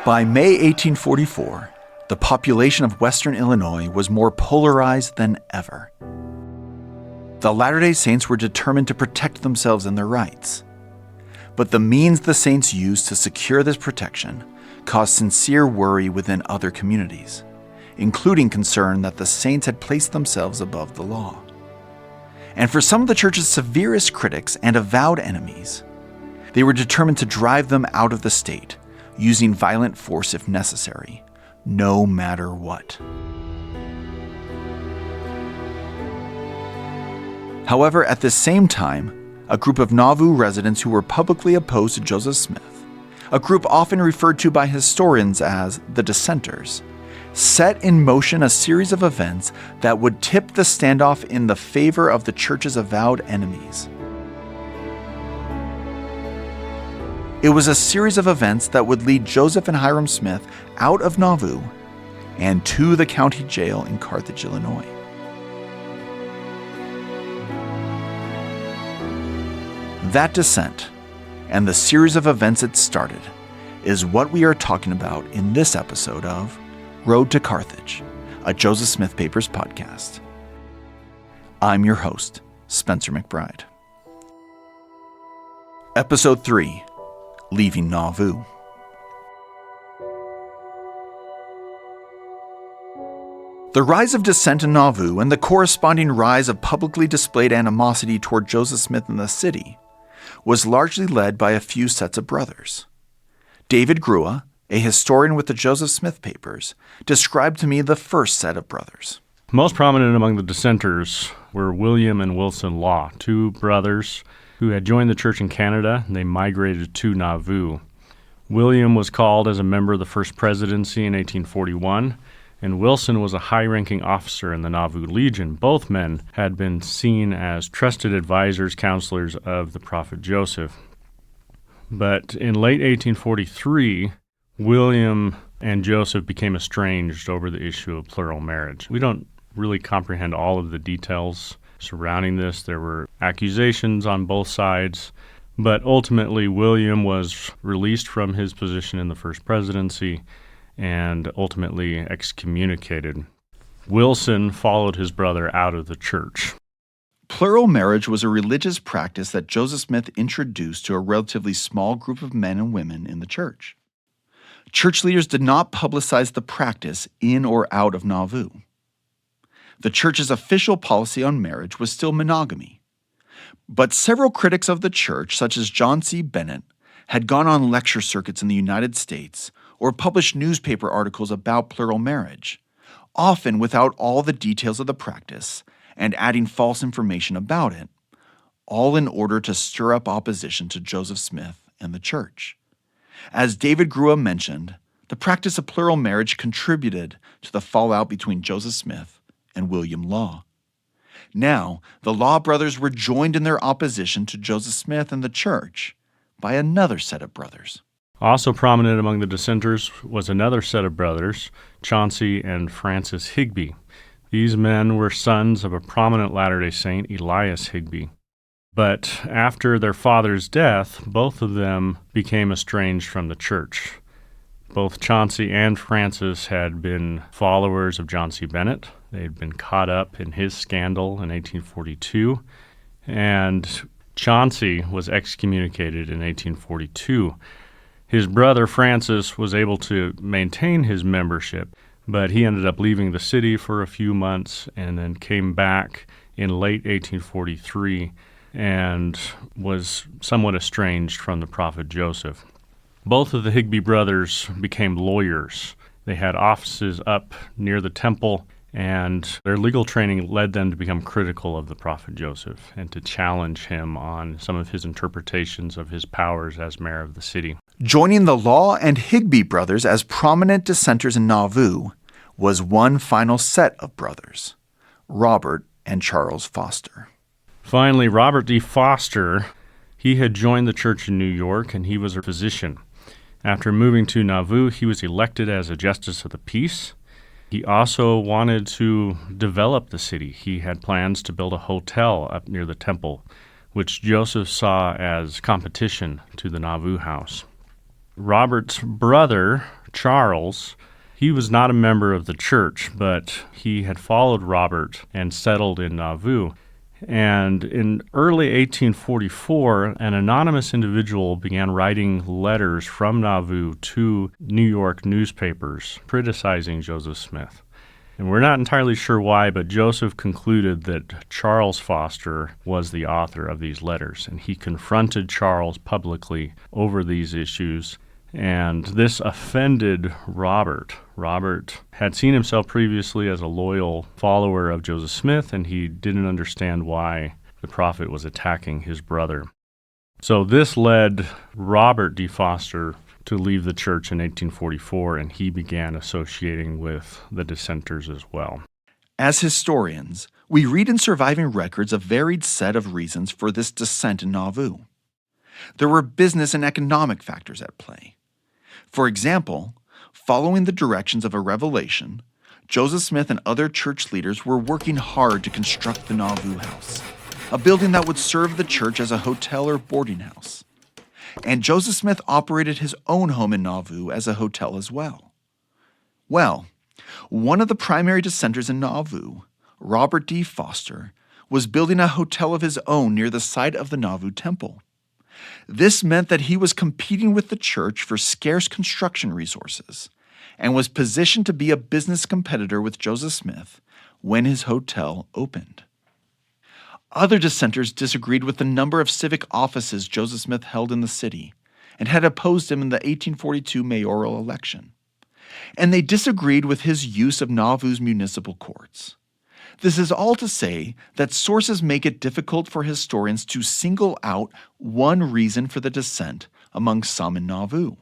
By May 1844, the population of Western Illinois was more polarized than ever. The Latter-day Saints were determined to protect themselves and their rights. But the means the Saints used to secure this protection caused sincere worry within other communities, including concern that the Saints had placed themselves above the law. And for some of the church's severest critics and avowed enemies, they were determined to drive them out of the state, using violent force if necessary, no matter what. However, at the same time, a group of Nauvoo residents who were publicly opposed to Joseph Smith, a group often referred to by historians as the Dissenters, set in motion a series of events that would tip the standoff in the favor of the church's avowed enemies. It was a series of events that would lead Joseph and Hyrum Smith out of Nauvoo and to the county jail in Carthage, Illinois. That descent, and the series of events it started, is what we are talking about in this episode of Road to Carthage, a Joseph Smith Papers podcast. I'm your host, Spencer McBride. Episode 3, Leaving Nauvoo. The rise of dissent in Nauvoo and the corresponding rise of publicly displayed animosity toward Joseph Smith in the city was largely led by a few sets of brothers. David Grua, a historian with the Joseph Smith Papers, described to me the first set of brothers. Most prominent among the dissenters were William and Wilson Law, two brothers who had joined the church in Canada, and they migrated to Nauvoo. William was called as a member of the First Presidency in 1841, and Wilson was a high-ranking officer in the Nauvoo Legion. Both men had been seen as trusted advisors, counselors of the prophet Joseph. But in late 1843, William and Joseph became estranged over the issue of plural marriage. We don't really comprehend all of the details surrounding this. There were accusations on both sides, but ultimately William was released from his position in the First Presidency and ultimately excommunicated. Wilson followed his brother out of the church. Plural marriage was a religious practice that Joseph Smith introduced to a relatively small group of men and women in the church. Church leaders did not publicize the practice in or out of Nauvoo. The church's official policy on marriage was still monogamy. But several critics of the church, such as John C. Bennett, had gone on lecture circuits in the United States or published newspaper articles about plural marriage, often without all the details of the practice and adding false information about it, all in order to stir up opposition to Joseph Smith and the church. As David Grua mentioned, the practice of plural marriage contributed to the fallout between Joseph Smith and William Law. Now, the Law brothers were joined in their opposition to Joseph Smith and the church by another set of brothers. Also prominent among the dissenters was another set of brothers, Chauncey and Francis Higbee. These men were sons of a prominent Latter-day Saint, Elias Higbee. But after their father's death, both of them became estranged from the church. Both Chauncey and Francis had been followers of John C. Bennett. They had been caught up in his scandal in 1842, and Chauncey was excommunicated in 1842. His brother Francis was able to maintain his membership, but he ended up leaving the city for a few months and then came back in late 1843 and was somewhat estranged from the prophet Joseph. Both of the Higbee brothers became lawyers. They had offices up near the temple, and their legal training led them to become critical of the prophet Joseph and to challenge him on some of his interpretations of his powers as mayor of the city. Joining the Law and Higbee brothers as prominent dissenters in Nauvoo was one final set of brothers, Robert and Charles Foster. Finally, Robert D. Foster, he had joined the church in New York, and he was a physician. After moving to Nauvoo, he was elected as a justice of the peace. He also wanted to develop the city. He had plans to build a hotel up near the temple, which Joseph saw as competition to the Nauvoo house. Robert's brother, Charles, he was not a member of the church, but he had followed Robert and settled in Nauvoo. And in early 1844, an anonymous individual began writing letters from Nauvoo to New York newspapers criticizing Joseph Smith. And we're not entirely sure why, but Joseph concluded that Charles Foster was the author of these letters, and he confronted Charles publicly over these issues. And this offended Robert. Robert had seen himself previously as a loyal follower of Joseph Smith, and he didn't understand why the prophet was attacking his brother. So this led Robert D. Foster to leave the church in 1844, and he began associating with the dissenters as well. As historians, we read in surviving records a varied set of reasons for this dissent in Nauvoo. There were business and economic factors at play. For example, following the directions of a revelation, Joseph Smith and other church leaders were working hard to construct the Nauvoo House, a building that would serve the church as a hotel or boarding house. And Joseph Smith operated his own home in Nauvoo as a hotel as well. Well, one of the primary dissenters in Nauvoo, Robert D. Foster, was building a hotel of his own near the site of the Nauvoo Temple. This meant that he was competing with the church for scarce construction resources and was positioned to be a business competitor with Joseph Smith when his hotel opened. Other dissenters disagreed with the number of civic offices Joseph Smith held in the city and had opposed him in the 1842 mayoral election. And they disagreed with his use of Nauvoo's municipal courts. This is all to say that sources make it difficult for historians to single out one reason for the dissent among some in Nauvoo.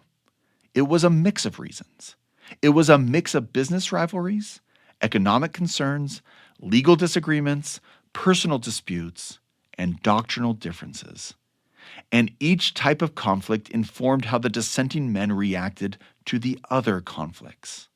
It was a mix of reasons. It was a mix of business rivalries, economic concerns, legal disagreements, personal disputes, and doctrinal differences. And each type of conflict informed how the dissenting men reacted to the other conflicts.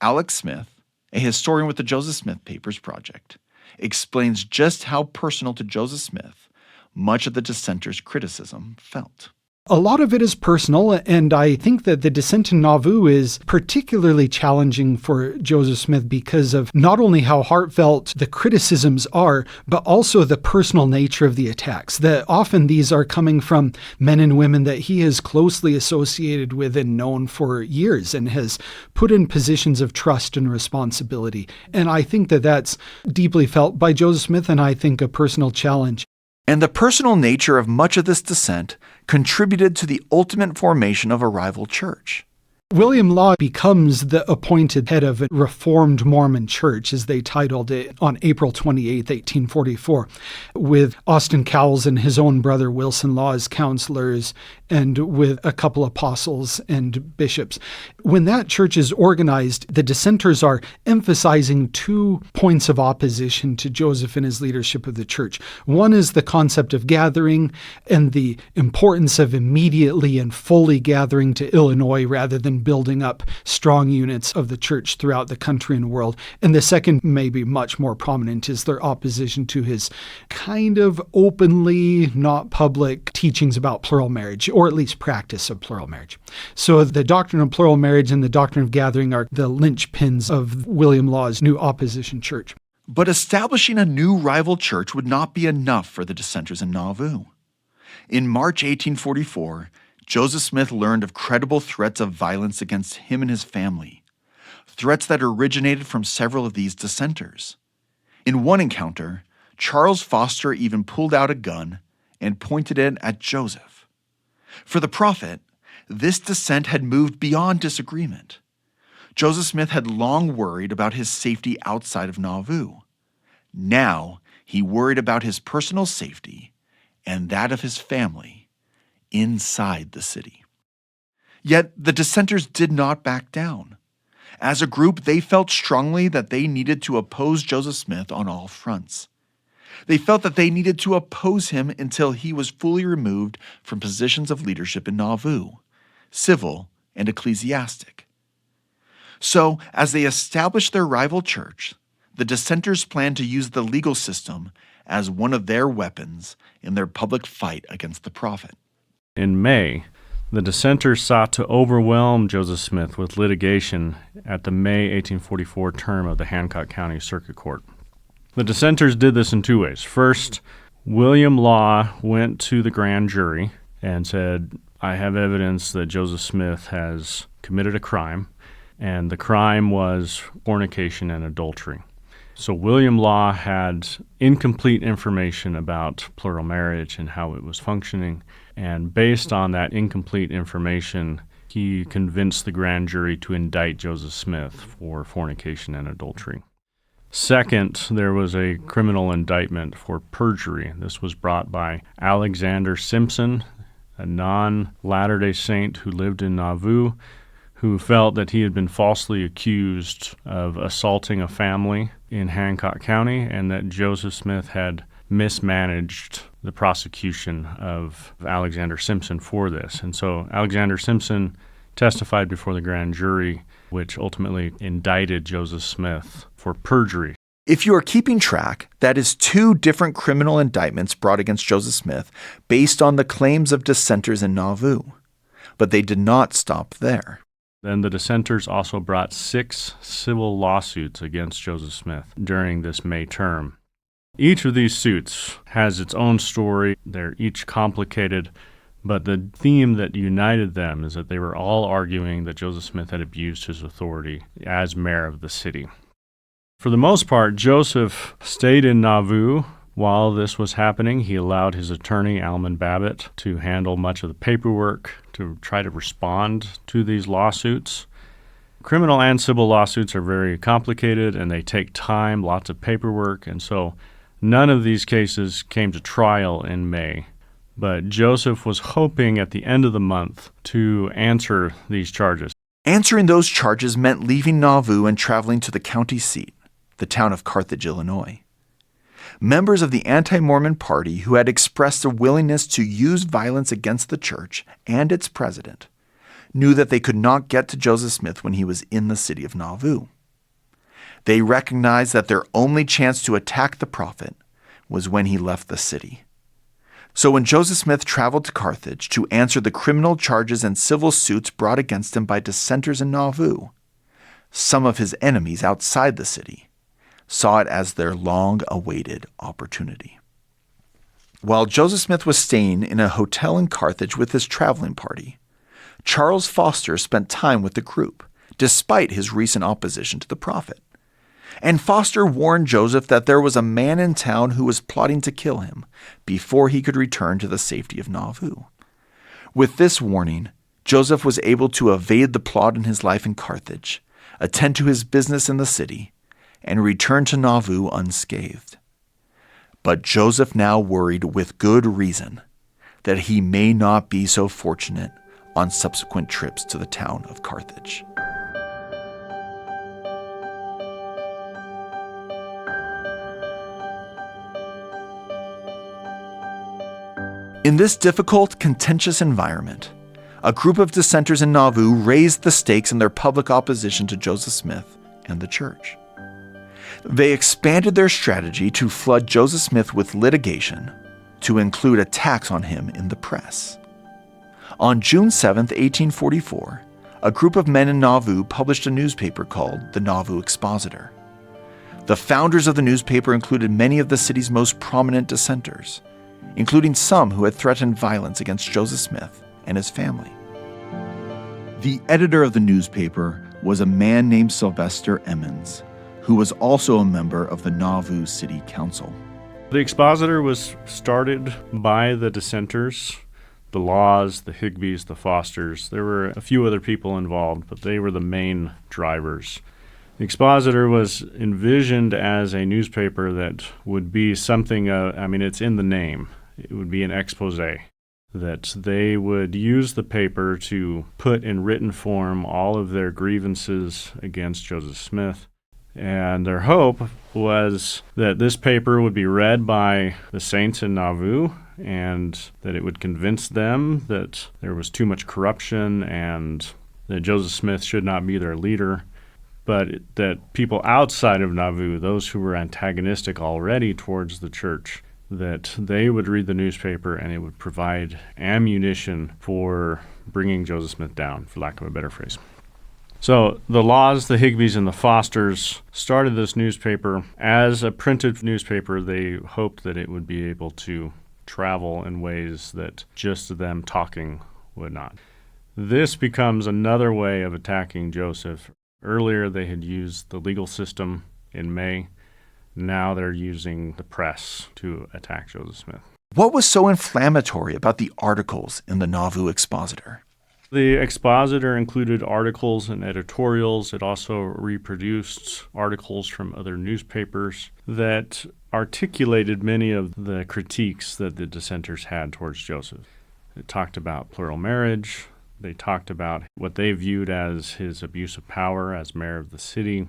Alex Smith, a historian with the Joseph Smith Papers Project, explains just how personal to Joseph Smith much of the dissenters' criticism felt. A lot of it is personal, and I think that the dissent in Nauvoo is particularly challenging for Joseph Smith because of not only how heartfelt the criticisms are, but also the personal nature of the attacks. That often these are coming from men and women that he is closely associated with and known for years and has put in positions of trust and responsibility. And I think that that's deeply felt by Joseph Smith, and I think a personal challenge. And the personal nature of much of this dissent contributed to the ultimate formation of a rival church. William Law becomes the appointed head of a Reformed Mormon church, as they titled it, on April 28, 1844, with Austin Cowles and his own brother Wilson Law as counselors, and with a couple apostles and bishops. When that church is organized, the dissenters are emphasizing 2 points of opposition to Joseph and his leadership of the church. One is the concept of gathering and the importance of immediately and fully gathering to Illinois rather than building up strong units of the church throughout the country and world. And the second, maybe much more prominent, is their opposition to his kind of openly, not public teachings about plural marriage, or at least practice of plural marriage. So the doctrine of plural marriage and the doctrine of gathering are the linchpins of William Law's new opposition church. But establishing a new rival church would not be enough for the dissenters in Nauvoo. In March 1844, Joseph Smith learned of credible threats of violence against him and his family, threats that originated from several of these dissenters. In one encounter, Charles Foster even pulled out a gun and pointed it at Joseph. For the prophet, this dissent had moved beyond disagreement. Joseph Smith had long worried about his safety outside of Nauvoo. Now he worried about his personal safety and that of his family inside the city. Yet the dissenters did not back down. As a group, they felt strongly that they needed to oppose Joseph Smith on all fronts. They felt that they needed to oppose him until he was fully removed from positions of leadership in Nauvoo, civil and ecclesiastic. So, as they established their rival church, the dissenters planned to use the legal system as one of their weapons in their public fight against the prophet. In May, The dissenters sought to overwhelm Joseph Smith with litigation at the May 1844 term of the Hancock County Circuit Court. The dissenters did this in two ways. First, William Law went to the grand jury and said, I have evidence that Joseph Smith has committed a crime, and the crime was fornication and adultery. So William Law had incomplete information about plural marriage and how it was functioning, and based on that incomplete information, he convinced the grand jury to indict Joseph Smith for fornication and adultery. Second, there was a criminal indictment for perjury. This was brought by Alexander Simpson, a non-Latter-day Saint who lived in Nauvoo, who felt that he had been falsely accused of assaulting a family in Hancock County and that Joseph Smith had mismanaged the prosecution of Alexander Simpson for this. And so Alexander Simpson testified before the grand jury, which ultimately indicted Joseph Smith for perjury. If you are keeping track, that is two different criminal indictments brought against Joseph Smith based on the claims of dissenters in Nauvoo. But they did not stop there. Then the dissenters also brought 6 civil lawsuits against Joseph Smith during this May term. Each of these suits has its own story. They're each complicated, but the theme that united them is that they were all arguing that Joseph Smith had abused his authority as mayor of the city. For the most part, Joseph stayed in Nauvoo while this was happening. He allowed his attorney, Alman Babbitt, to handle much of the paperwork to try to respond to these lawsuits. Criminal and civil lawsuits are very complicated and they take time, lots of paperwork, and so none of these cases came to trial in May. But Joseph was hoping at the end of the month to answer these charges. Answering those charges meant leaving Nauvoo and traveling to the county seat, the town of Carthage, Illinois. Members of the anti-Mormon party who had expressed a willingness to use violence against the church and its president knew that they could not get to Joseph Smith when he was in the city of Nauvoo. They recognized that their only chance to attack the prophet was when he left the city. So when Joseph Smith traveled to Carthage to answer the criminal charges and civil suits brought against him by dissenters in Nauvoo, some of his enemies outside the city saw it as their long-awaited opportunity. While Joseph Smith was staying in a hotel in Carthage with his traveling party, Charles Foster spent time with the group, despite his recent opposition to the prophet. And Foster warned Joseph that there was a man in town who was plotting to kill him before he could return to the safety of Nauvoo. With this warning, Joseph was able to evade the plot in his life in Carthage, attend to his business in the city, and return to Nauvoo unscathed. But Joseph now worried with good reason that he may not be so fortunate on subsequent trips to the town of Carthage. In this difficult, contentious environment, a group of dissenters in Nauvoo raised the stakes in their public opposition to Joseph Smith and the church. They expanded their strategy to flood Joseph Smith with litigation, to include attacks on him in the press. On June 7, 1844, a group of men in Nauvoo published a newspaper called the Nauvoo Expositor. The founders of the newspaper included many of the city's most prominent dissenters, including some who had threatened violence against Joseph Smith and his family. The editor of the newspaper was a man named Sylvester Emmons, who was also a member of the Nauvoo City Council. The Expositor was started by the dissenters, the Laws, the Higbees, the Fosters. There were a few other people involved, but they were the main drivers. The Expositor was envisioned as a newspaper that would be something, it's in the name. It would be an expose, that they would use the paper to put in written form all of their grievances against Joseph Smith. And their hope was that this paper would be read by the saints in Nauvoo and that it would convince them that there was too much corruption and that Joseph Smith should not be their leader, but that people outside of Nauvoo, those who were antagonistic already towards the church, that they would read the newspaper and it would provide ammunition for bringing Joseph Smith down, for lack of a better phrase. So the Laws, the Higbees, and the Fosters started this newspaper as a printed newspaper. They hoped that it would be able to travel in ways that just them talking would not. This becomes another way of attacking Joseph. Earlier they had used the legal system in May. Now they're using the press to attack Joseph Smith. What was so inflammatory about the articles in the Nauvoo Expositor? The Expositor included articles and editorials. It also reproduced articles from other newspapers that articulated many of the critiques that the dissenters had towards Joseph. It talked about plural marriage. They talked about what they viewed as his abuse of power as mayor of the city.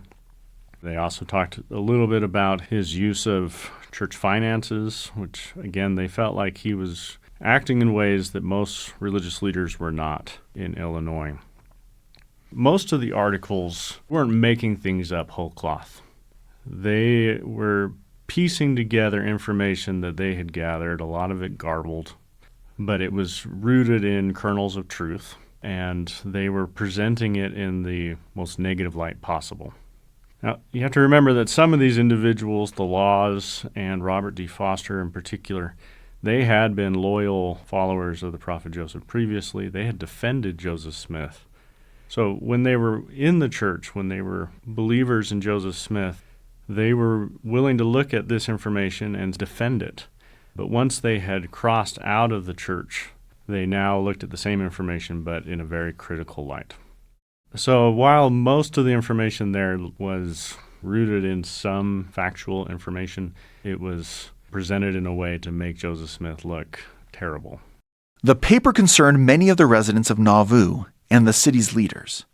They also talked a little bit about his use of church finances, which, again, they felt like he was acting in ways that most religious leaders were not in Illinois. Most of the articles weren't making things up whole cloth. They were piecing together information that they had gathered, a lot of it garbled, but it was rooted in kernels of truth, and they were presenting it in the most negative light possible. Now, you have to remember that some of these individuals, the Laws and Robert D. Foster in particular, they had been loyal followers of the prophet Joseph previously. They had defended Joseph Smith. So when they were in the church, when they were believers in Joseph Smith, they were willing to look at this information and defend it. But once they had crossed out of the church, they now looked at the same information but in a very critical light. So while most of the information there was rooted in some factual information, it was presented in a way to make Joseph Smith look terrible. The paper concerned many of the residents of Nauvoo and the city's leaders,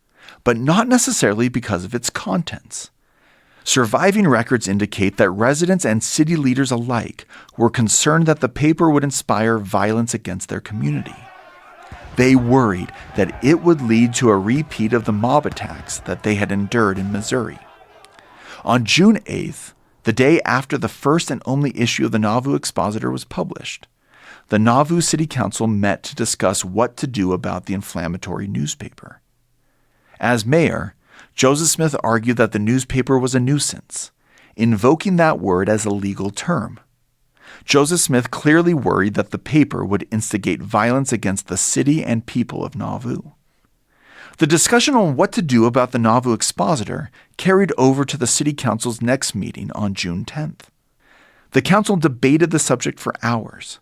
but not necessarily because of its contents. Surviving records indicate that residents and city leaders alike were concerned that the paper would inspire violence against their community. They worried that it would lead to a repeat of the mob attacks that they had endured in Missouri. On June 8th, the day after the first and only issue of the Nauvoo Expositor was published, the Nauvoo City Council met to discuss what to do about the inflammatory newspaper. As mayor, Joseph Smith argued that the newspaper was a nuisance, invoking that word as a legal term. Joseph Smith clearly worried that the paper would instigate violence against the city and people of Nauvoo. The discussion on what to do about the Nauvoo Expositor carried over to the City Council's next meeting on June 10th. The council debated the subject for hours.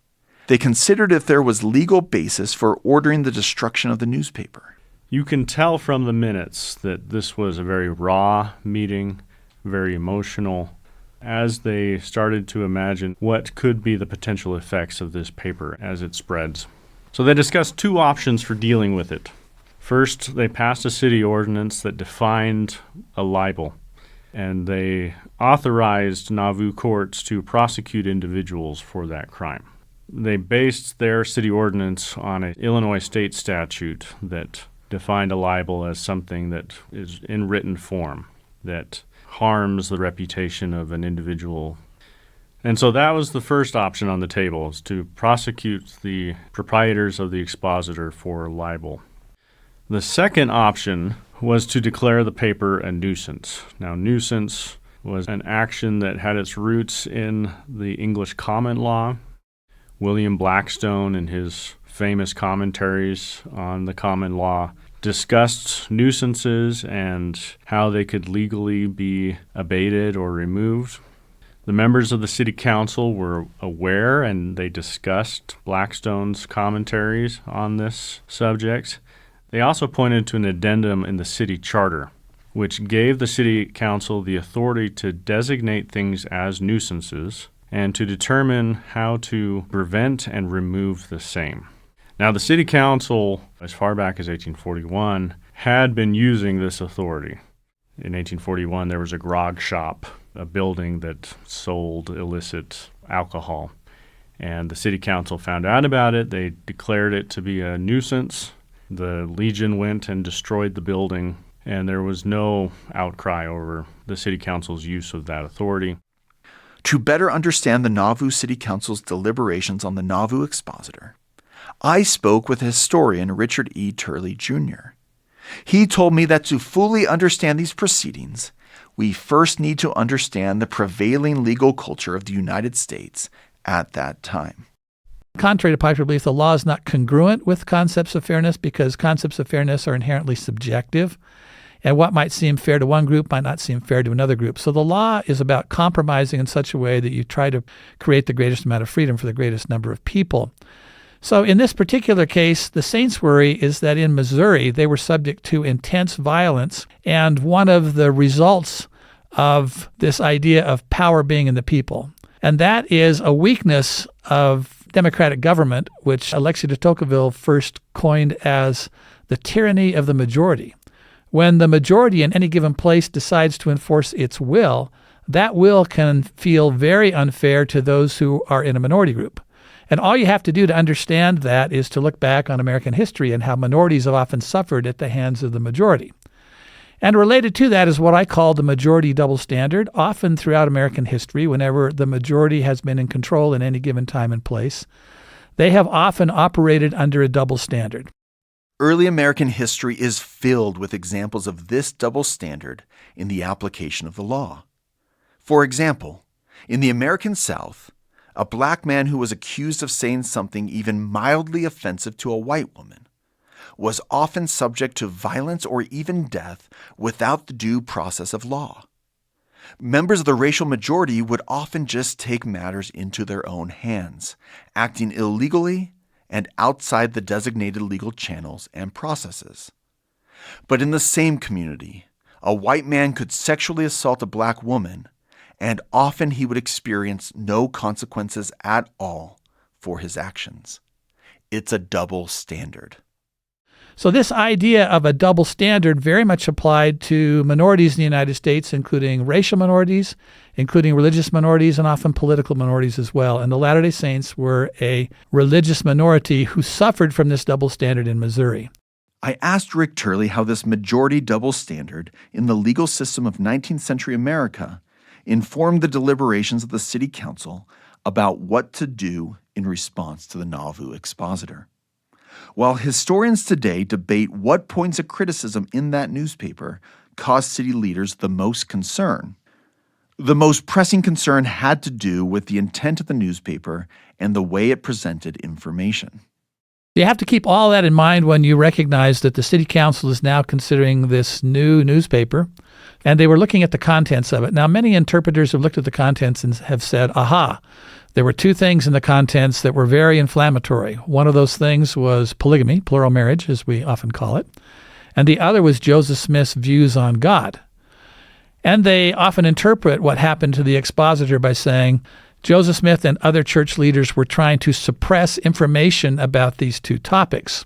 They considered if there was legal basis for ordering the destruction of the newspaper. You can tell from the minutes that this was a very raw meeting, very emotional, as they started to imagine what could be the potential effects of this paper as it spreads. So they discussed two options for dealing with it. First, they passed a city ordinance that defined a libel, and they authorized Nauvoo courts to prosecute individuals for that crime. They based their city ordinance on an Illinois state statute that defined a libel as something that is in written form, that harms the reputation of an individual. And so that was the first option on the table, is to prosecute the proprietors of the Expositor for libel. The second option was to declare the paper a nuisance. Now, nuisance was an action that had its roots in the English common law. William Blackstone, in his famous commentaries on the common law, discussed nuisances and how they could legally be abated or removed. The members of the city council were aware, and they discussed Blackstone's commentaries on this subject. They also pointed to an addendum in the city charter, which gave the city council the authority to designate things as nuisances and to determine how to prevent and remove the same. Now, the city council, as far back as 1841, had been using this authority. In 1841, there was a grog shop, a building that sold illicit alcohol. And the city council found out about it. They declared it to be a nuisance. The Legion went and destroyed the building, and there was no outcry over the city council's use of that authority. To better understand the Nauvoo City Council's deliberations on the Nauvoo Expositor, I spoke with historian Richard E. Turley, Jr. He told me that to fully understand these proceedings, we first need to understand the prevailing legal culture of the United States at that time. Contrary to popular belief, the law is not congruent with concepts of fairness because concepts of fairness are inherently subjective, and what might seem fair to one group might not seem fair to another group. So the law is about compromising in such a way that you try to create the greatest amount of freedom for the greatest number of people. So in this particular case, the saints' worry is that in Missouri, they were subject to intense violence, and one of the results of this idea of power being in the people. And that is a weakness of democratic government, which Alexis de Tocqueville first coined as the tyranny of the majority. When the majority in any given place decides to enforce its will, that will can feel very unfair to those who are in a minority group. And all you have to do to understand that is to look back on American history and how minorities have often suffered at the hands of the majority. And related to that is what I call the majority double standard. Often throughout American history, whenever the majority has been in control in any given time and place, they have often operated under a double standard. Early American history is filled with examples of this double standard in the application of the law. For example, in the American South, a black man who was accused of saying something even mildly offensive to a white woman was often subject to violence or even death without the due process of law. Members of the racial majority would often just take matters into their own hands, acting illegally and outside the designated legal channels and processes. But in the same community, a white man could sexually assault a black woman, and often he would experience no consequences at all for his actions. It's a double standard. So this idea of a double standard very much applied to minorities in the United States, including racial minorities, including religious minorities, and often political minorities as well. And the Latter-day Saints were a religious minority who suffered from this double standard in Missouri. I asked Rick Turley how this majority double standard in the legal system of 19th century America informed the deliberations of the city council about what to do in response to the Nauvoo Expositor. While historians today debate what points of criticism in that newspaper caused city leaders the most concern, the most pressing concern had to do with the intent of the newspaper and the way it presented information. You have to keep all that in mind when you recognize that the city council is now considering this new newspaper, and they were looking at the contents of it. Now, many interpreters have looked at the contents and have said, aha, there were two things in the contents that were very inflammatory. One of those things was polygamy, plural marriage, as we often call it, and the other was Joseph Smith's views on God. And they often interpret what happened to the expositor by saying, Joseph Smith and other church leaders were trying to suppress information about these two topics.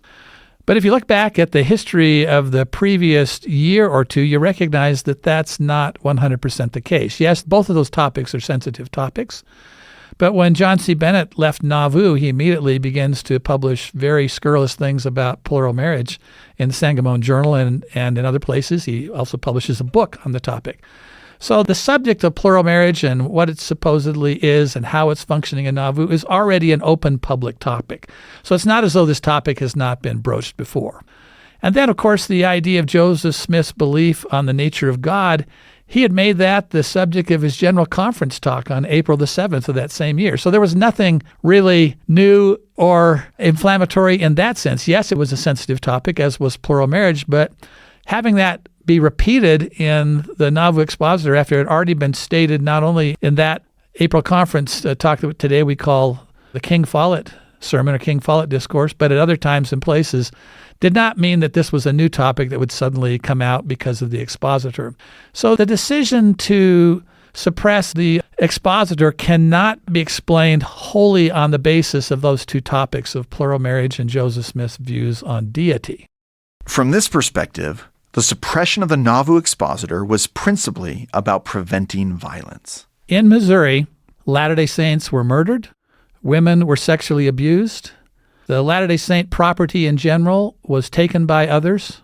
But if you look back at the history of the previous year or two, you recognize that that's not 100% the case. Yes, both of those topics are sensitive topics. But when John C. Bennett left Nauvoo, he immediately begins to publish very scurrilous things about plural marriage in the Sangamon Journal and in other places. He also publishes a book on the topic. So the subject of plural marriage and what it supposedly is and how it's functioning in Nauvoo is already an open public topic. So it's not as though this topic has not been broached before. And then, of course, the idea of Joseph Smith's belief on the nature of God, he had made that the subject of his general conference talk on April the 7th of that same year. So there was nothing really new or inflammatory in that sense. Yes, it was a sensitive topic, as was plural marriage, but having that be repeated in the Nauvoo Expositor after it had already been stated not only in that April conference talk that today we call the King Follett sermon or King Follett discourse, but at other times and places, did not mean that this was a new topic that would suddenly come out because of the expositor. So the decision to suppress the expositor cannot be explained wholly on the basis of those two topics of plural marriage and Joseph Smith's views on deity. From this perspective, the suppression of the Nauvoo Expositor was principally about preventing violence. In Missouri, Latter-day Saints were murdered, women were sexually abused, the Latter-day Saint property in general was taken by others,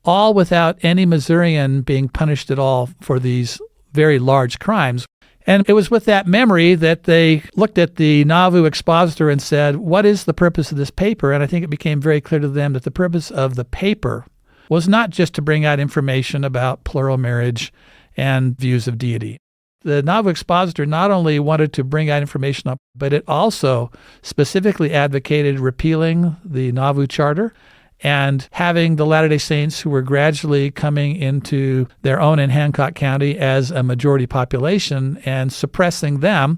all without any Missourian being punished at all for these very large crimes. And it was with that memory that they looked at the nauvoo expositor and said, what is the purpose of this paper? And I think it became very clear to them that the purpose of the paper was not just to bring out information about plural marriage and views of deity. The nauvoo expositor not only wanted to bring out information, but it also specifically advocated repealing the Nauvoo Charter and having the Latter-day Saints, who were gradually coming into their own in Hancock County as a majority population, and suppressing them.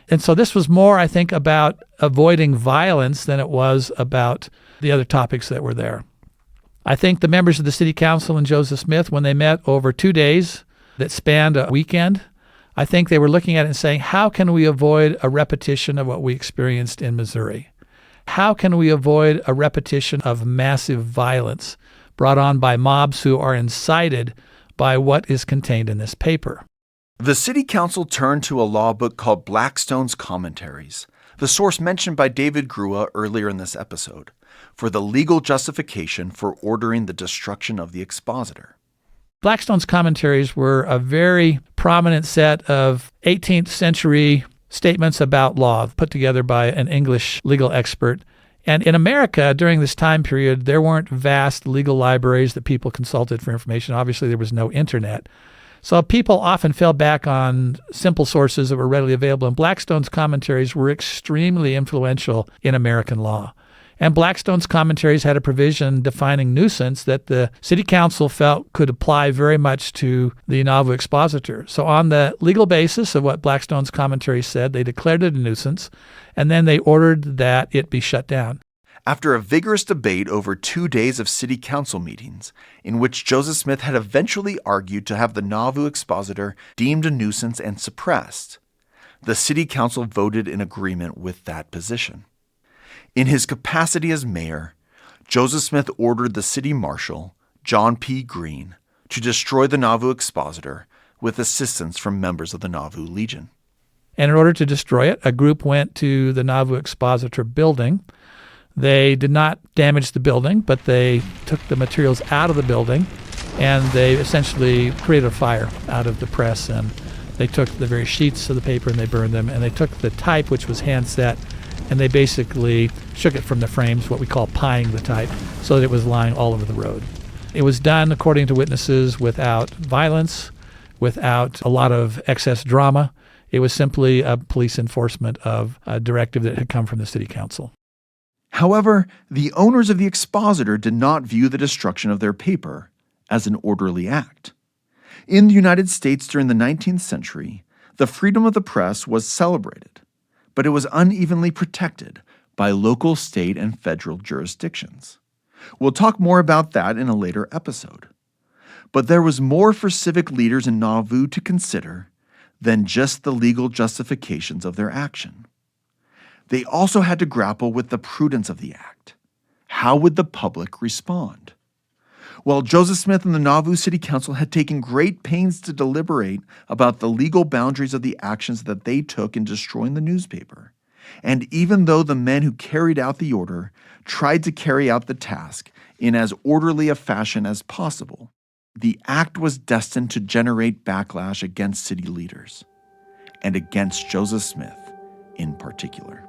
And so this was more, I think, about avoiding violence than it was about the other topics that were there. I think the members of the city council and Joseph Smith, when they met over 2 days that spanned a weekend, I think they were looking at it and saying, how can we avoid a repetition of what we experienced in Missouri? How can we avoid a repetition of massive violence brought on by mobs who are incited by what is contained in this paper? The city council turned to a law book called Blackstone's Commentaries, the source mentioned by David Grua earlier in this episode, for the legal justification for ordering the destruction of the expositor. Blackstone's Commentaries were a very prominent set of 18th century statements about law put together by an English legal expert. And in America, during this time period, there weren't vast legal libraries that people consulted for information. Obviously, there was no internet. So people often fell back on simple sources that were readily available. And Blackstone's Commentaries were extremely influential in American law. And Blackstone's Commentaries had a provision defining nuisance that the city council felt could apply very much to the nauvoo expositor. So on the legal basis of what Blackstone's Commentaries said, they declared it a nuisance, and then they ordered that it be shut down. After a vigorous debate over 2 days of city council meetings, in which Joseph Smith had eventually argued to have the nauvoo expositor deemed a nuisance and suppressed, the city council voted in agreement with that position. In his capacity as mayor, Joseph Smith ordered the city marshal, John P. Green, to destroy the nauvoo expositor with assistance from members of the Nauvoo Legion. And in order to destroy it, a group went to the nauvoo expositor building. They did not damage the building, but they took the materials out of the building, and they essentially created a fire out of the press. And they took the very sheets of the paper and they burned them, and they took the type, which was hand set, and they basically shook it from the frames, what we call pieing the type, so that it was lying all over the road. It was done, according to witnesses, without violence, without a lot of excess drama. It was simply a police enforcement of a directive that had come from the city council. However, the owners of the expositor did not view the destruction of their paper as an orderly act. In the United States during the 19th century, the freedom of the press was celebrated, but it was unevenly protected by local, state, and federal jurisdictions. We'll talk more about that in a later episode. But there was more for civic leaders in Nauvoo to consider than just the legal justifications of their action. They also had to grapple with the prudence of the act. How would the public respond? While Joseph Smith and the Nauvoo City Council had taken great pains to deliberate about the legal boundaries of the actions that they took in destroying the newspaper, and even though the men who carried out the order tried to carry out the task in as orderly a fashion as possible, the act was destined to generate backlash against city leaders, and against Joseph Smith in particular.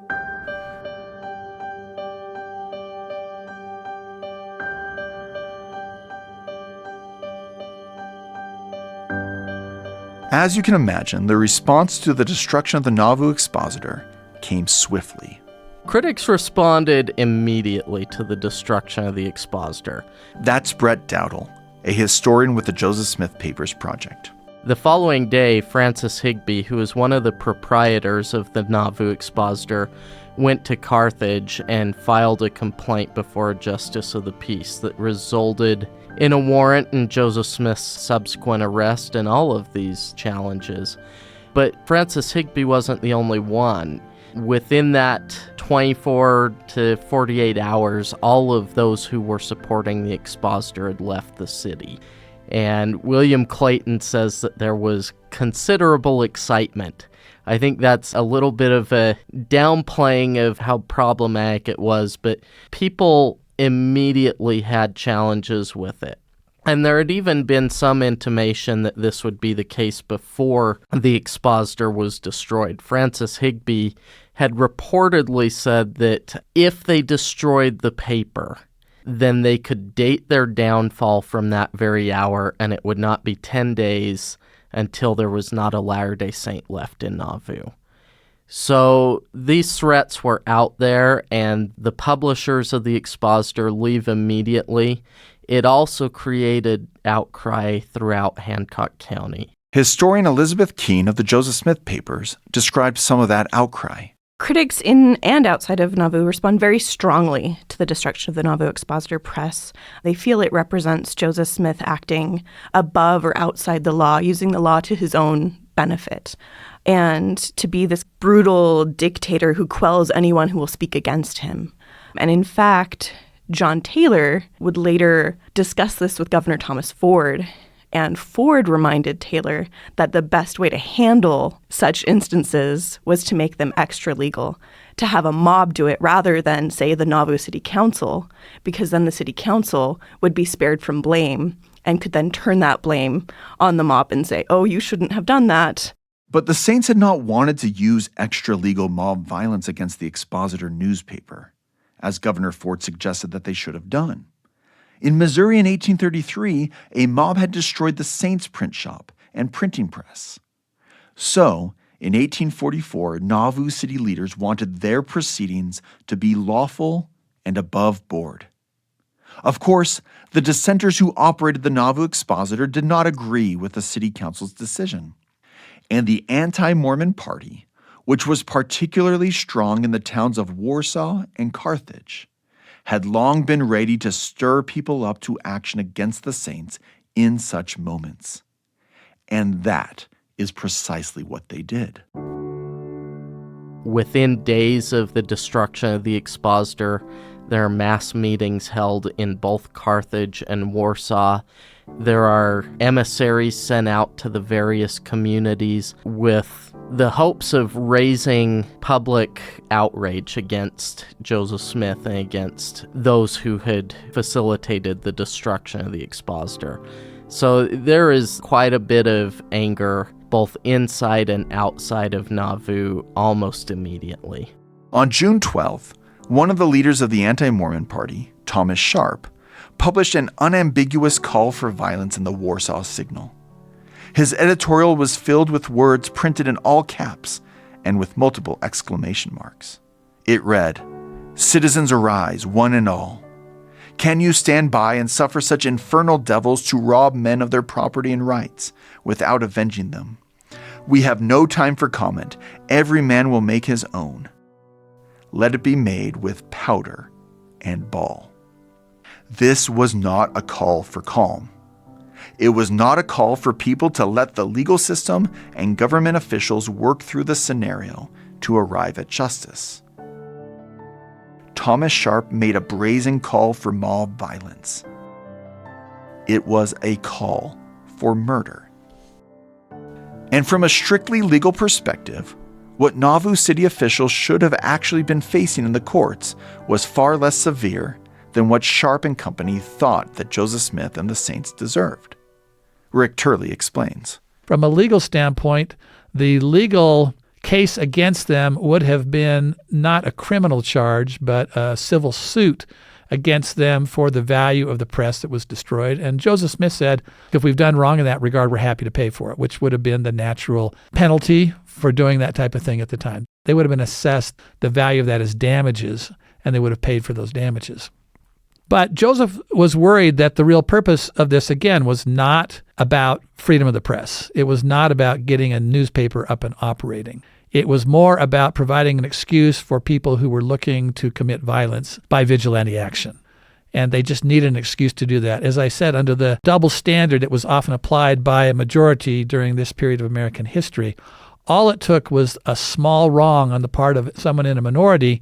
As you can imagine, the response to the destruction of the Nauvoo expositor came swiftly. Critics responded immediately to the destruction of the expositor. That's Brett Dowdle, a historian with the Joseph Smith Papers Project. The following day, Francis Higbee, who was one of the proprietors of the Nauvoo expositor, went to Carthage and filed a complaint before a justice of the peace that resulted in a warrant and Joseph Smith's subsequent arrest and all of these challenges. But Francis Higbee wasn't the only one. Within that 24 to 48 hours, all of those who were supporting the expositor had left the city. And William Clayton says that there was considerable excitement. I think that's a little bit of a downplaying of how problematic it was, but people immediately had challenges with it. And there had even been some intimation that this would be the case before the expositor was destroyed. Francis Higbee had reportedly said that if they destroyed the paper, then they could date their downfall from that very hour, and it would not be 10 days until there was not a Latter-day Saint left in Nauvoo. So these threats were out there, and the publishers of the expositor leave immediately. It also created outcry throughout Hancock County. Historian Elizabeth Keene of the Joseph Smith Papers described some of that outcry. Critics in and outside of Nauvoo respond very strongly to the destruction of the Nauvoo Expositor Press. They feel it represents Joseph Smith acting above or outside the law, using the law to his own benefit, and to be this brutal dictator who quells anyone who will speak against him. And in fact, John Taylor would later discuss this with Governor Thomas Ford, and Ford reminded Taylor that the best way to handle such instances was to make them extra legal, to have a mob do it rather than, say, the Nauvoo City Council, because then the City Council would be spared from blame and could then turn that blame on the mob and say, oh, you shouldn't have done that. But the Saints had not wanted to use extra-legal mob violence against the Expositor newspaper, as Governor Ford suggested that they should have done. In Missouri in 1833, a mob had destroyed the Saints print shop and printing press. So, in 1844, Nauvoo city leaders wanted their proceedings to be lawful and above board. Of course, the dissenters who operated the Nauvoo Expositor did not agree with the city council's decision, and the anti-Mormon party, which was particularly strong in the towns of Warsaw and Carthage, had long been ready to stir people up to action against the Saints in such moments. And that is precisely what they did. Within days of the destruction of the Expositor, there are mass meetings held in both Carthage and Warsaw. There are emissaries sent out to the various communities with the hopes of raising public outrage against Joseph Smith and against those who had facilitated the destruction of the Expositor. So there is quite a bit of anger both inside and outside of Nauvoo almost immediately. On June 12th, one of the leaders of the anti-Mormon party, Thomas Sharp, published an unambiguous call for violence in the Warsaw Signal. His editorial was filled with words printed in all caps and with multiple exclamation marks. It read, "Citizens arise, one and all. Can you stand by and suffer such infernal devils to rob men of their property and rights without avenging them? We have no time for comment. Every man will make his own. Let it be made with powder and ball." This was not a call for calm. It was not a call for people to let the legal system and government officials work through the scenario to arrive at justice. Thomas Sharp made a brazen call for mob violence. It was a call for murder. And from a strictly legal perspective, what Nauvoo city officials should have actually been facing in the courts was far less severe than what Sharp and company thought that Joseph Smith and the Saints deserved. Rick Turley explains. From a legal standpoint, the legal case against them would have been not a criminal charge, but a civil suit against them for the value of the press that was destroyed. And Joseph Smith said, if we've done wrong in that regard, we're happy to pay for it, which would have been the natural penalty for doing that type of thing at the time. They would have been assessed the value of that as damages, and they would have paid for those damages. But Joseph was worried that the real purpose of this, again, was not about freedom of the press. It was not about getting a newspaper up and operating. It was more about providing an excuse for people who were looking to commit violence by vigilante action. And they just needed an excuse to do that. As I said, under the double standard that was often applied by a majority during this period of American history, all it took was a small wrong on the part of someone in a minority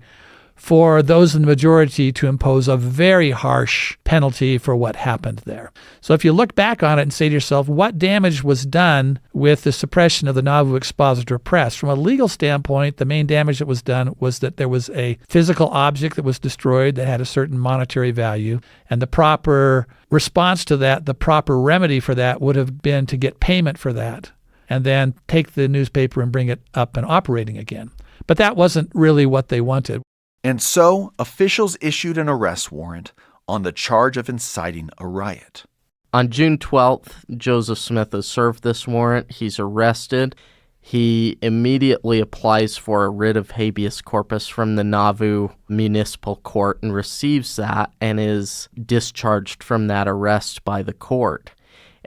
for those in the majority to impose a very harsh penalty for what happened there. So if you look back on it and say to yourself, what damage was done with the suppression of the Nauvoo Expositor Press? From a legal standpoint, the main damage that was done was that there was a physical object that was destroyed that had a certain monetary value, and the proper response to that, the proper remedy for that would have been to get payment for that and then take the newspaper and bring it up and operating again. But that wasn't really what they wanted. And so, officials issued an arrest warrant on the charge of inciting a riot. On June 12th, Joseph Smith is served this warrant. He's arrested. He immediately applies for a writ of habeas corpus from the Nauvoo Municipal Court and receives that and is discharged from that arrest by the court.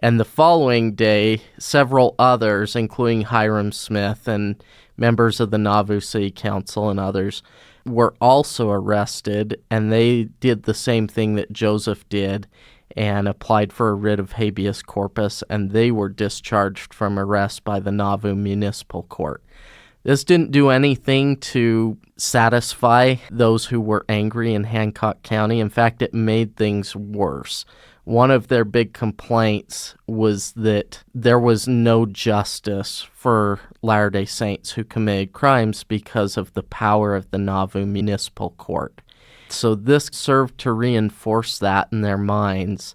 And the following day, several others, including Hiram Smith and members of the Nauvoo City Council and others, were also arrested, and they did the same thing that Joseph did and applied for a writ of habeas corpus, and they were discharged from arrest by the Nauvoo Municipal Court. This didn't do anything to satisfy those who were angry in Hancock County. In fact, it made things worse. One of their big complaints was that there was no justice for Latter-day Saints who committed crimes because of the power of the Nauvoo Municipal Court. So this served to reinforce that in their minds.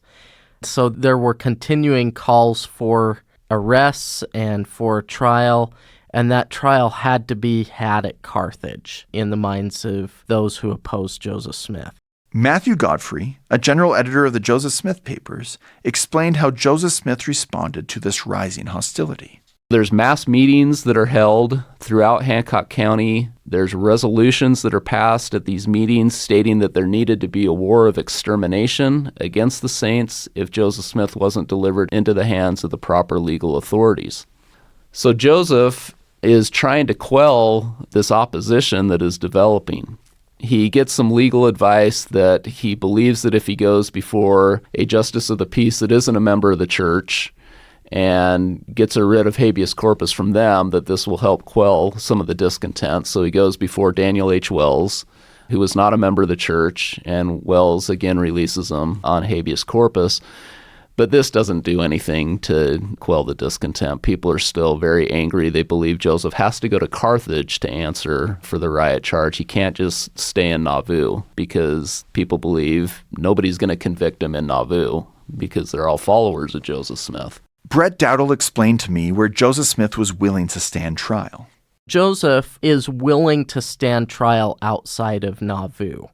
So there were continuing calls for arrests and for trial, and that trial had to be had at Carthage in the minds of those who opposed Joseph Smith. Matthew Godfrey, a general editor of the Joseph Smith papers, explained how Joseph Smith responded to this rising hostility. There's mass meetings that are held throughout Hancock County. There's resolutions that are passed at these meetings stating that there needed to be a war of extermination against the Saints if Joseph Smith wasn't delivered into the hands of the proper legal authorities. So Joseph is trying to quell this opposition that is developing. He gets some legal advice that he believes that if he goes before a justice of the peace that isn't a member of the church and gets a writ of habeas corpus from them, that this will help quell some of the discontent. So he goes before Daniel H. Wells, who was not a member of the church, and Wells again releases him on habeas corpus. But this doesn't do anything to quell the discontent. People are still very angry. They believe Joseph has to go to Carthage to answer for the riot charge. He can't just stay in Nauvoo because people believe nobody's going to convict him in Nauvoo because they're all followers of Joseph Smith. Brett Dowdle explained to me where Joseph Smith was willing to stand trial. Joseph is willing to stand trial outside of Nauvoo,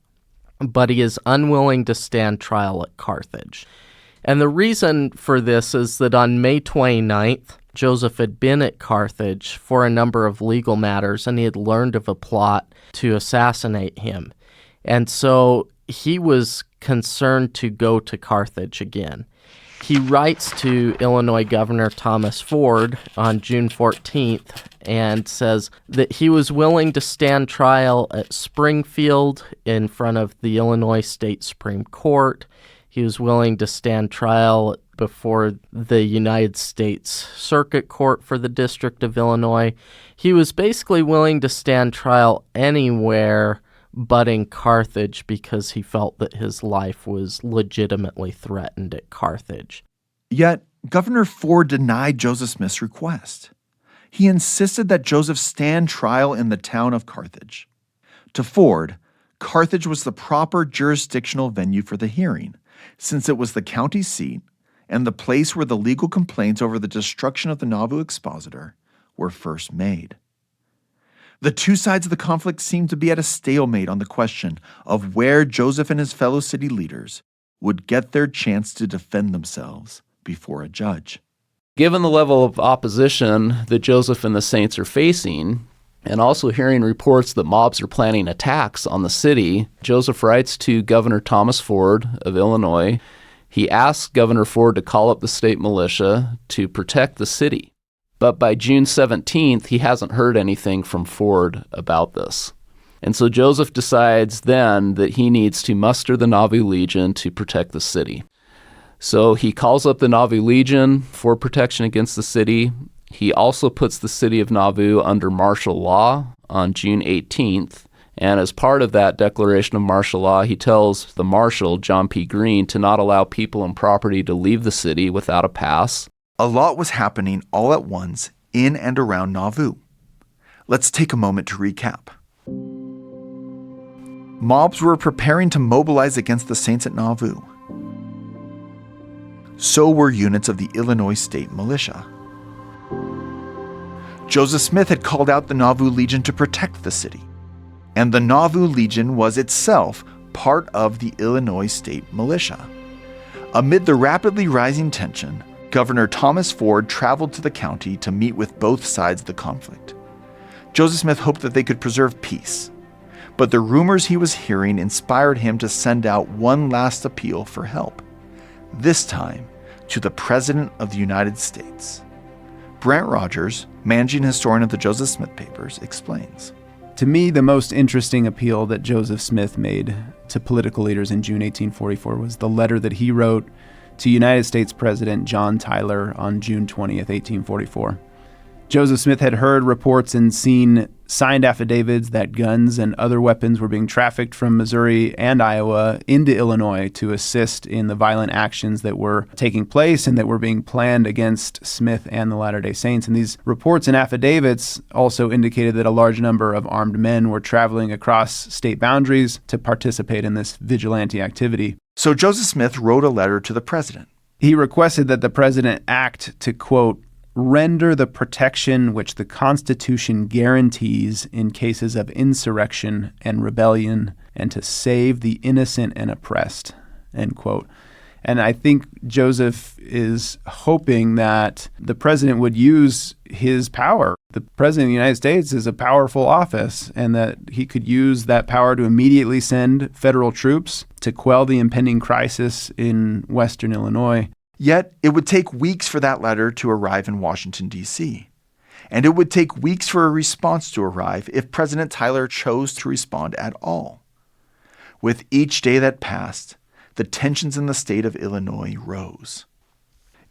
but he is unwilling to stand trial at Carthage. And the reason for this is that on May 29th, Joseph had been at Carthage for a number of legal matters, and he had learned of a plot to assassinate him. And so he was concerned to go to Carthage again. He writes to Illinois Governor Thomas Ford on June 14th and says that he was willing to stand trial at Springfield in front of the Illinois State Supreme Court. He was willing to stand trial before the United States Circuit Court for the District of Illinois. He was basically willing to stand trial anywhere but in Carthage because he felt that his life was legitimately threatened at Carthage. Yet, Governor Ford denied Joseph Smith's request. He insisted that Joseph stand trial in the town of Carthage. To Ford, Carthage was the proper jurisdictional venue for the hearing, since it was the county seat and the place where the legal complaints over the destruction of the Nauvoo Expositor were first made. The two sides of the conflict seemed to be at a stalemate on the question of where Joseph and his fellow city leaders would get their chance to defend themselves before a judge. Given the level of opposition that Joseph and the Saints are facing, and also hearing reports that mobs are planning attacks on the city, Joseph writes to Governor Thomas Ford of Illinois. He asks Governor Ford to call up the state militia to protect the city. But by June 17th, he hasn't heard anything from Ford about this. And so Joseph decides then that he needs to muster the Nauvoo Legion to protect the city. So he calls up the Nauvoo Legion for protection against the city. He also puts the city of Nauvoo under martial law on June 18th, And as part of that declaration of martial law, he tells the marshal, John P. Green, to not allow people and property to leave the city without a pass. A lot was happening all at once in and around Nauvoo. Let's take a moment to recap. Mobs were preparing to mobilize against the Saints at Nauvoo. So were units of the Illinois State Militia. Joseph Smith had called out the Nauvoo Legion to protect the city, and the Nauvoo Legion was itself part of the Illinois State Militia. Amid the rapidly rising tension, Governor Thomas Ford traveled to the county to meet with both sides of the conflict. Joseph Smith hoped that they could preserve peace, but the rumors he was hearing inspired him to send out one last appeal for help, this time to the President of the United States. Brent Rogers, managing historian of the Joseph Smith Papers, explains. To me, the most interesting appeal that Joseph Smith made to political leaders in June 1844 was the letter that he wrote to United States President John Tyler on June 20th, 1844. Joseph Smith had heard reports and seen signed affidavits that guns and other weapons were being trafficked from Missouri and Iowa into Illinois to assist in the violent actions that were taking place and that were being planned against Smith and the Latter-day Saints. And these reports and affidavits also indicated that a large number of armed men were traveling across state boundaries to participate in this vigilante activity. So Joseph Smith wrote a letter to the president. He requested that the president act to, quote, render the protection which the Constitution guarantees in cases of insurrection and rebellion, and to save the innocent and oppressed, end quote. And I think Joseph is hoping that the president would use his power. The president of the United States is a powerful office, and that he could use that power to immediately send federal troops to quell the impending crisis in western Illinois. Yet, it would take weeks for that letter to arrive in Washington, D.C. And it would take weeks for a response to arrive if President Tyler chose to respond at all. With each day that passed, the tensions in the state of Illinois rose.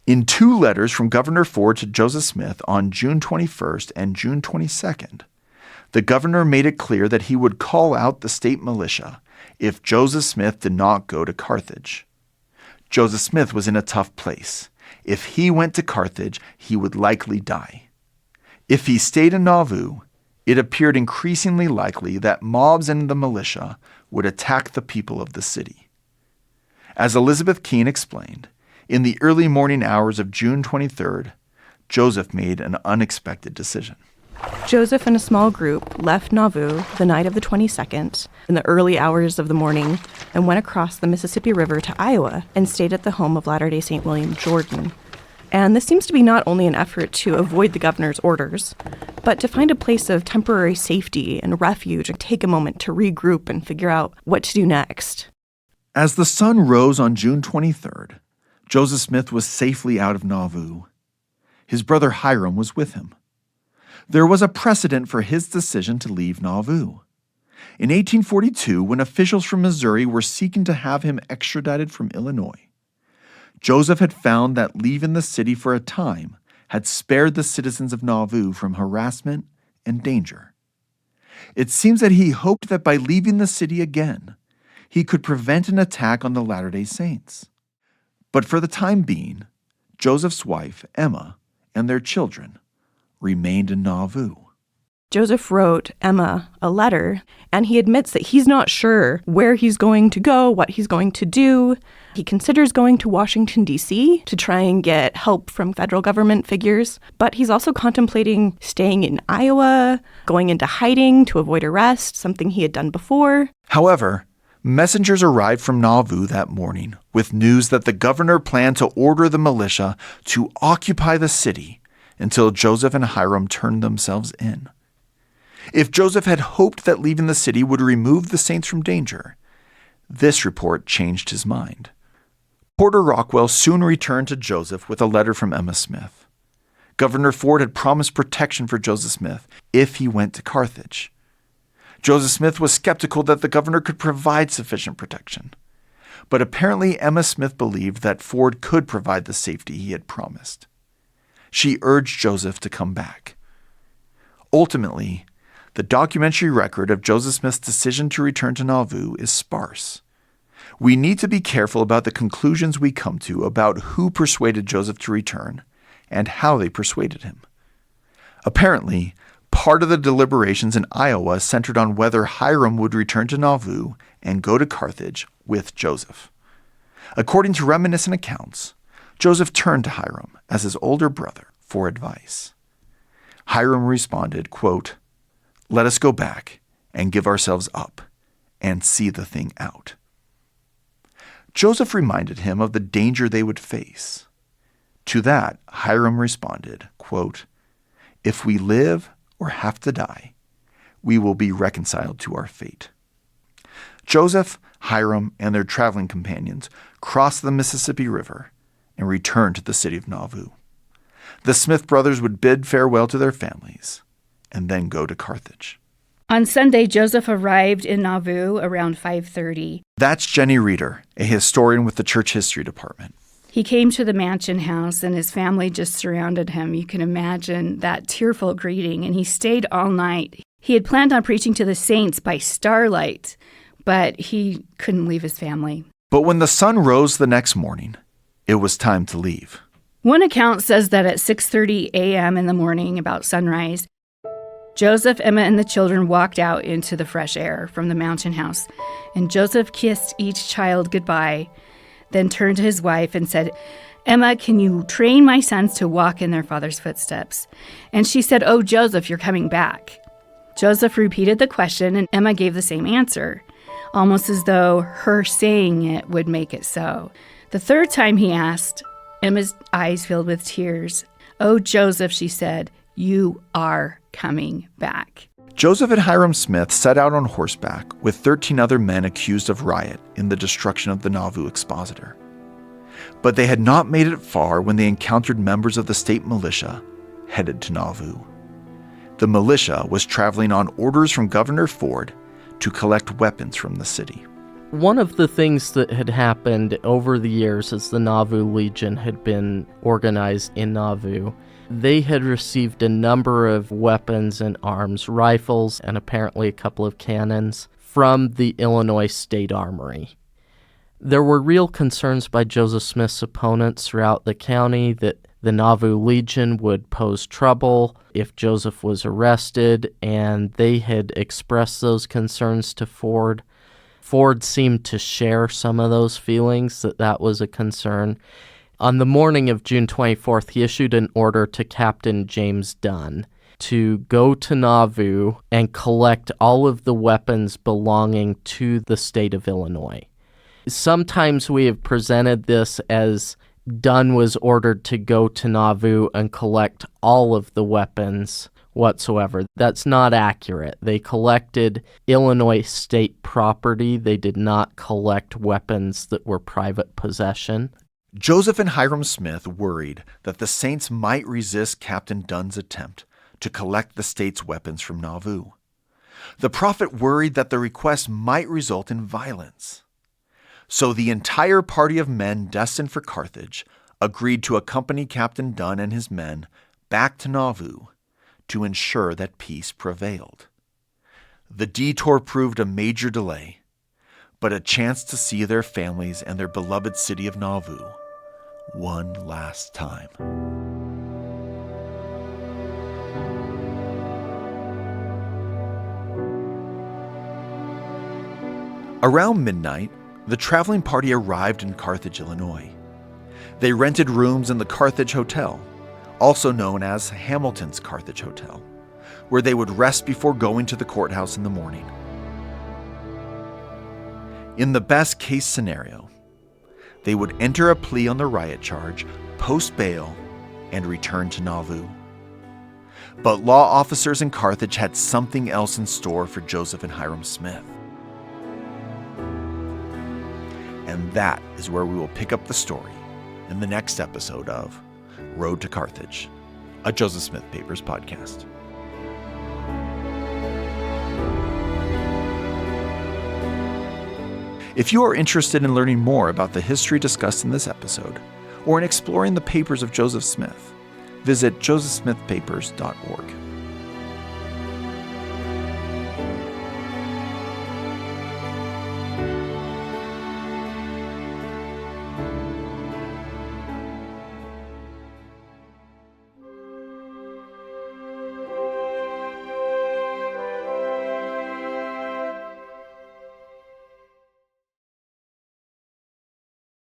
In two letters from Governor Ford to Joseph Smith on June 21st and June 22nd, the governor made it clear that he would call out the state militia if Joseph Smith did not go to Carthage. Joseph Smith was in a tough place. If he went to Carthage, he would likely die. If he stayed in Nauvoo, it appeared increasingly likely that mobs and the militia would attack the people of the city. As Elizabeth Keene explained, in the early morning hours of June 23rd, Joseph made an unexpected decision. Joseph and a small group left Nauvoo the night of the 22nd in the early hours of the morning and went across the Mississippi River to Iowa and stayed at the home of Latter-day Saint William Jordan. And this seems to be not only an effort to avoid the governor's orders, but to find a place of temporary safety and refuge and take a moment to regroup and figure out what to do next. As the sun rose on June 23rd, Joseph Smith was safely out of Nauvoo. His brother Hiram was with him. There was a precedent for his decision to leave Nauvoo. In 1842, when officials from Missouri were seeking to have him extradited from Illinois, Joseph had found that leaving the city for a time had spared the citizens of Nauvoo from harassment and danger. It seems that he hoped that by leaving the city again, he could prevent an attack on the Latter-day Saints. But for the time being, Joseph's wife, Emma, and their children remained in Nauvoo. Joseph wrote Emma a letter, and he admits that he's not sure where he's going to go, what he's going to do. He considers going to Washington, D.C. to try and get help from federal government figures, but he's also contemplating staying in Iowa, going into hiding to avoid arrest, something he had done before. However, messengers arrived from Nauvoo that morning with news that the governor planned to order the militia to occupy the city until Joseph and Hiram turned themselves in. If Joseph had hoped that leaving the city would remove the Saints from danger, this report changed his mind. Porter Rockwell soon returned to Joseph with a letter from Emma Smith. Governor Ford had promised protection for Joseph Smith if he went to Carthage. Joseph Smith was skeptical that the governor could provide sufficient protection, but apparently Emma Smith believed that Ford could provide the safety he had promised. She urged Joseph to come back. Ultimately, the documentary record of Joseph Smith's decision to return to Nauvoo is sparse. We need to be careful about the conclusions we come to about who persuaded Joseph to return and how they persuaded him. Apparently, part of the deliberations in Iowa centered on whether Hiram would return to Nauvoo and go to Carthage with Joseph. According to reminiscent accounts, Joseph turned to Hiram as his older brother for advice. Hiram responded, quote, "Let us go back and give ourselves up and see the thing out." Joseph reminded him of the danger they would face. To that, Hiram responded, quote, "If we live or have to die, we will be reconciled to our fate." Joseph, Hiram, and their traveling companions crossed the Mississippi River and returned to the city of Nauvoo. The Smith brothers would bid farewell to their families and then go to Carthage. On Sunday, Joseph arrived in Nauvoo around 5:30. That's Jenny Reeder, a historian with the Church History Department. He came to the mansion house and his family just surrounded him. You can imagine that tearful greeting, and he stayed all night. He had planned on preaching to the saints by starlight, but he couldn't leave his family. But when the sun rose the next morning, it was time to leave. One account says that at 6:30 a.m. in the morning, about sunrise, Joseph, Emma, and the children walked out into the fresh air from the mountain house, and Joseph kissed each child goodbye, then turned to his wife and said, "Emma, can you train my sons to walk in their father's footsteps?" And she said, "Oh, Joseph, you're coming back." Joseph repeated the question, and Emma gave the same answer, almost as though her saying it would make it so. The third time he asked, Emma's eyes filled with tears. "Oh, Joseph," she said, "you are coming back." Joseph and Hiram Smith set out on horseback with 13 other men accused of riot in the destruction of the Nauvoo expositor. But they had not made it far when they encountered members of the state militia headed to Nauvoo. The militia was traveling on orders from Governor Ford to collect weapons from the city. One of the things that had happened over the years as the Nauvoo Legion had been organized in Nauvoo, they had received a number of weapons and arms, rifles, and apparently a couple of cannons from the Illinois State Armory. There were real concerns by Joseph Smith's opponents throughout the county that the Nauvoo Legion would pose trouble if Joseph was arrested, and they had expressed those concerns to Ford. Ford seemed to share some of those feelings, that was a concern. On the morning of June 24th, he issued an order to Captain James Dunn to go to Nauvoo and collect all of the weapons belonging to the state of Illinois. Sometimes we have presented this as Dunn was ordered to go to Nauvoo and collect all of the weapons whatsoever. That's not accurate. They collected Illinois state property. They did not collect weapons that were private possession. Joseph and Hiram Smith worried that the Saints might resist Captain Dunn's attempt to collect the state's weapons from Nauvoo. The prophet worried that the request might result in violence. So the entire party of men destined for Carthage agreed to accompany Captain Dunn and his men back to Nauvoo to ensure that peace prevailed. The detour proved a major delay, but a chance to see their families and their beloved city of Nauvoo one last time. Around midnight, the traveling party arrived in Carthage, Illinois. They rented rooms in the Carthage Hotel, also known as Hamilton's Carthage Hotel, where they would rest before going to the courthouse in the morning. In the best case scenario, they would enter a plea on the riot charge, post bail, and return to Nauvoo. But law officers in Carthage had something else in store for Joseph and Hiram Smith. And that is where we will pick up the story in the next episode of Road to Carthage, a Joseph Smith Papers podcast. If you are interested in learning more about the history discussed in this episode, or in exploring the papers of Joseph Smith, visit josephsmithpapers.org.